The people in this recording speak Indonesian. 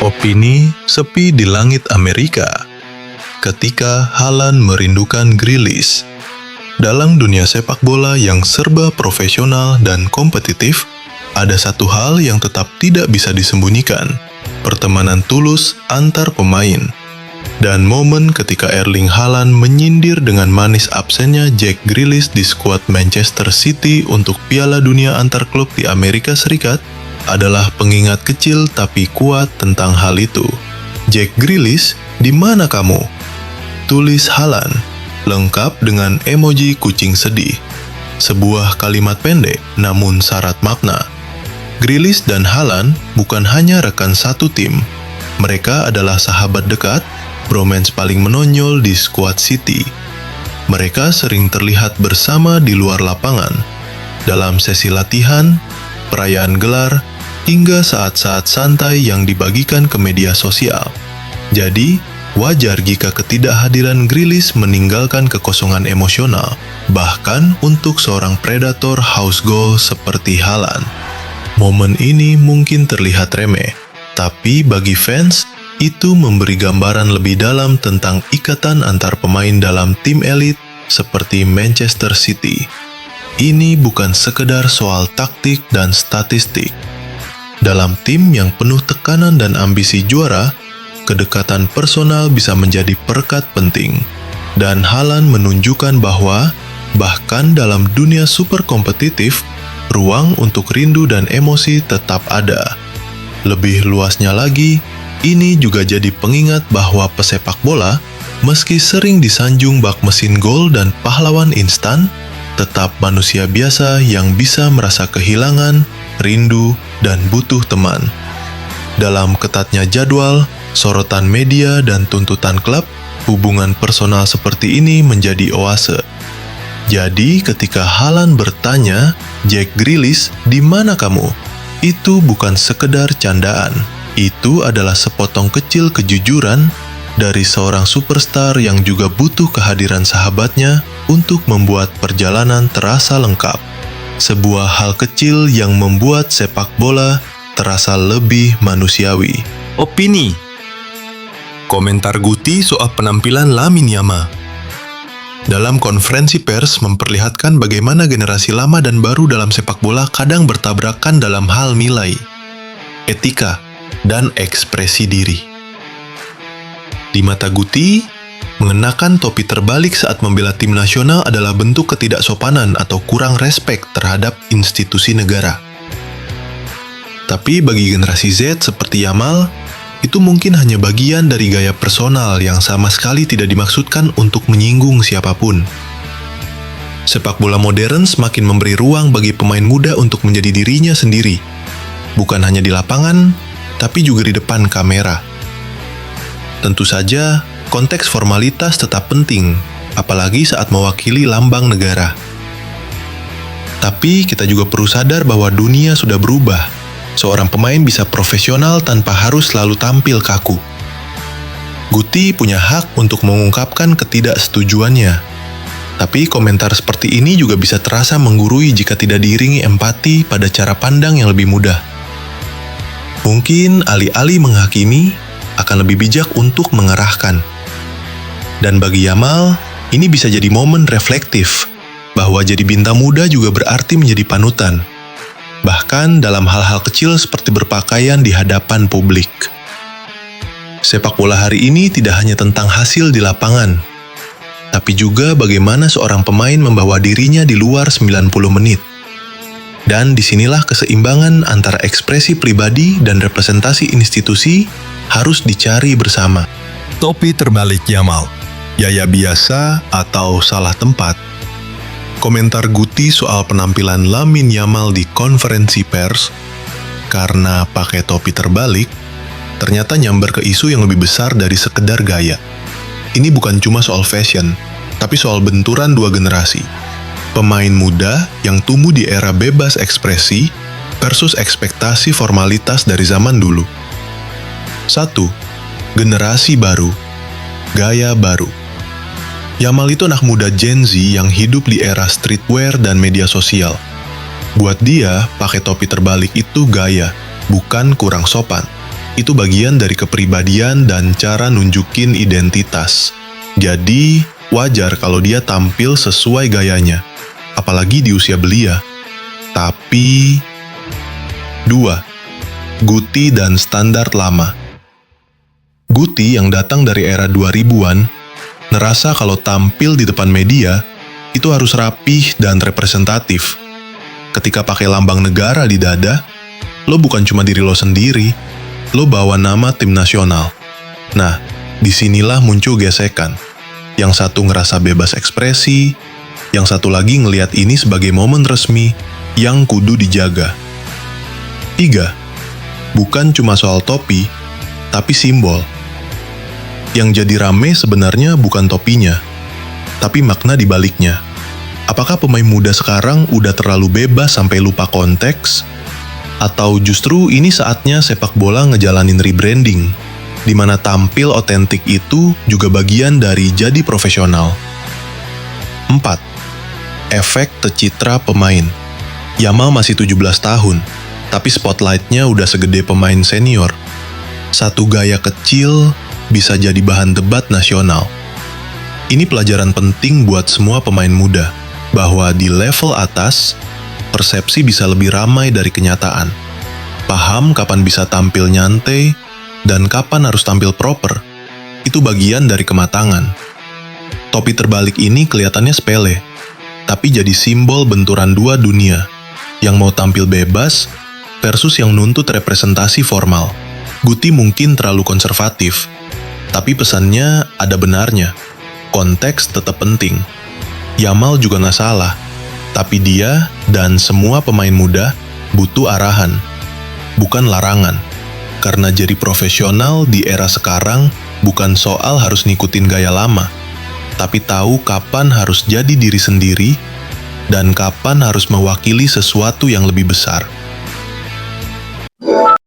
Opini sepi di langit Amerika ketika Haaland merindukan Grealish. Dalam dunia sepak bola yang serba profesional dan kompetitif, ada satu hal yang tetap tidak bisa disembunyikan: pertemanan tulus antar pemain. Dan momen ketika Erling Haaland menyindir dengan manis absennya Jack Grealish di skuad Manchester City untuk Piala Dunia antar klub di Amerika Serikat adalah pengingat kecil tapi kuat tentang hal itu. "Jack Grealish, di mana kamu?" tulis Haaland, lengkap dengan emoji kucing sedih. Sebuah kalimat pendek namun syarat makna. Grealish dan Haaland bukan hanya rekan satu tim. Mereka adalah sahabat dekat, bromance paling menonjol di skuad City. Mereka sering terlihat bersama di luar lapangan, dalam sesi latihan, perayaan gelar, hingga saat-saat santai yang dibagikan ke media sosial. Jadi, wajar jika ketidakhadiran Grealish meninggalkan kekosongan emosional, bahkan untuk seorang predator house goal seperti Haaland. Momen ini mungkin terlihat remeh, tapi bagi fans, itu memberi gambaran lebih dalam tentang ikatan antar pemain dalam tim elit seperti Manchester City. Ini bukan sekedar soal taktik dan statistik. Dalam tim yang penuh tekanan dan ambisi juara, kedekatan personal bisa menjadi perekat penting. Dan Haaland menunjukkan bahwa, bahkan dalam dunia super kompetitif, ruang untuk rindu dan emosi tetap ada. Lebih luasnya lagi, ini juga jadi pengingat bahwa pesepak bola, meski sering disanjung bak mesin gol dan pahlawan instan, tetap manusia biasa yang bisa merasa kehilangan, rindu, dan butuh teman. Dalam ketatnya jadwal, sorotan media, dan tuntutan klub, hubungan personal seperti ini menjadi oase. Jadi ketika Haaland bertanya, "Jack Grealish, di mana kamu?" itu bukan sekedar candaan. Itu adalah sepotong kecil kejujuran dari seorang superstar yang juga butuh kehadiran sahabatnya untuk membuat perjalanan terasa lengkap. Sebuah hal kecil yang membuat sepak bola terasa lebih manusiawi. Opini. Komentar Guti soal penampilan Lamine Yamal. Dalam konferensi pers memperlihatkan bagaimana generasi lama dan baru dalam sepak bola kadang bertabrakan dalam hal nilai, etika, dan ekspresi diri. Di mata Guti, mengenakan topi terbalik saat membela tim nasional adalah bentuk ketidaksopanan atau kurang respek terhadap institusi negara. Tapi bagi generasi Z seperti Yamal, itu mungkin hanya bagian dari gaya personal yang sama sekali tidak dimaksudkan untuk menyinggung siapapun. Sepak bola modern semakin memberi ruang bagi pemain muda untuk menjadi dirinya sendiri, bukan hanya di lapangan, tapi juga di depan kamera. Tentu saja, konteks formalitas tetap penting, apalagi saat mewakili lambang negara. Tapi kita juga perlu sadar bahwa dunia sudah berubah. Seorang pemain bisa profesional tanpa harus selalu tampil kaku. Guti punya hak untuk mengungkapkan ketidaksetujuannya. Tapi komentar seperti ini juga bisa terasa menggurui jika tidak diiringi empati pada cara pandang yang lebih mudah. Mungkin alih-alih menghakimi, akan lebih bijak untuk mengarahkan. Dan bagi Yamal, ini bisa jadi momen reflektif, bahwa jadi bintang muda juga berarti menjadi panutan. Bahkan dalam hal-hal kecil seperti berpakaian di hadapan publik. Sepak bola hari ini tidak hanya tentang hasil di lapangan, tapi juga bagaimana seorang pemain membawa dirinya di luar 90 menit. Dan disinilah keseimbangan antara ekspresi pribadi dan representasi institusi harus dicari bersama. Topi terbalik Yamal. Gaya biasa atau salah tempat? Komentar Guti soal penampilan Lamine Yamal di konferensi pers, karena pakai topi terbalik, ternyata nyamber ke isu yang lebih besar dari sekedar gaya. Ini bukan cuma soal fashion, tapi soal benturan dua generasi. Pemain muda yang tumbuh di era bebas ekspresi versus ekspektasi formalitas dari zaman dulu. 1. Generasi baru, gaya baru. Yamal itu anak muda Gen Z yang hidup di era streetwear dan media sosial. Buat dia, pakai topi terbalik itu gaya, bukan kurang sopan. Itu bagian dari kepribadian dan cara nunjukin identitas. Jadi, wajar kalau dia tampil sesuai gayanya, apalagi di usia belia. Tapi 2. Guti dan standar lama. Guti yang datang dari era 2000-an ngerasa kalau tampil di depan media itu harus rapih dan representatif. Ketika pakai lambang negara di dada, lo bukan cuma diri lo sendiri, lo bawa nama tim nasional. Nah, disinilah muncul gesekan. Yang satu ngerasa bebas ekspresi, yang satu lagi ngelihat ini sebagai momen resmi yang kudu dijaga. 3. Bukan cuma soal topi, tapi simbol. Yang jadi rame sebenarnya bukan topinya, tapi makna di baliknya. Apakah pemain muda sekarang udah terlalu bebas sampai lupa konteks? Atau justru ini saatnya sepak bola ngejalanin rebranding, di mana tampil otentik itu juga bagian dari jadi profesional? 4. Efek tercitra pemain. Yamal masih 17 tahun, tapi spotlight-nya udah segede pemain senior. Satu gaya kecil bisa jadi bahan debat nasional. Ini pelajaran penting buat semua pemain muda, bahwa di level atas, persepsi bisa lebih ramai dari kenyataan. Paham kapan bisa tampil nyantai, dan kapan harus tampil proper. Itu bagian dari kematangan. Topi terbalik ini kelihatannya sepele, tapi jadi simbol benturan dua dunia, yang mau tampil bebas versus yang nuntut representasi formal. Guti mungkin terlalu konservatif, tapi pesannya ada benarnya. Konteks tetap penting. Yamal juga nggak salah, tapi dia dan semua pemain muda butuh arahan, bukan larangan. Karena jadi profesional di era sekarang bukan soal harus ngikutin gaya lama, tapi tahu kapan harus jadi diri sendiri dan kapan harus mewakili sesuatu yang lebih besar.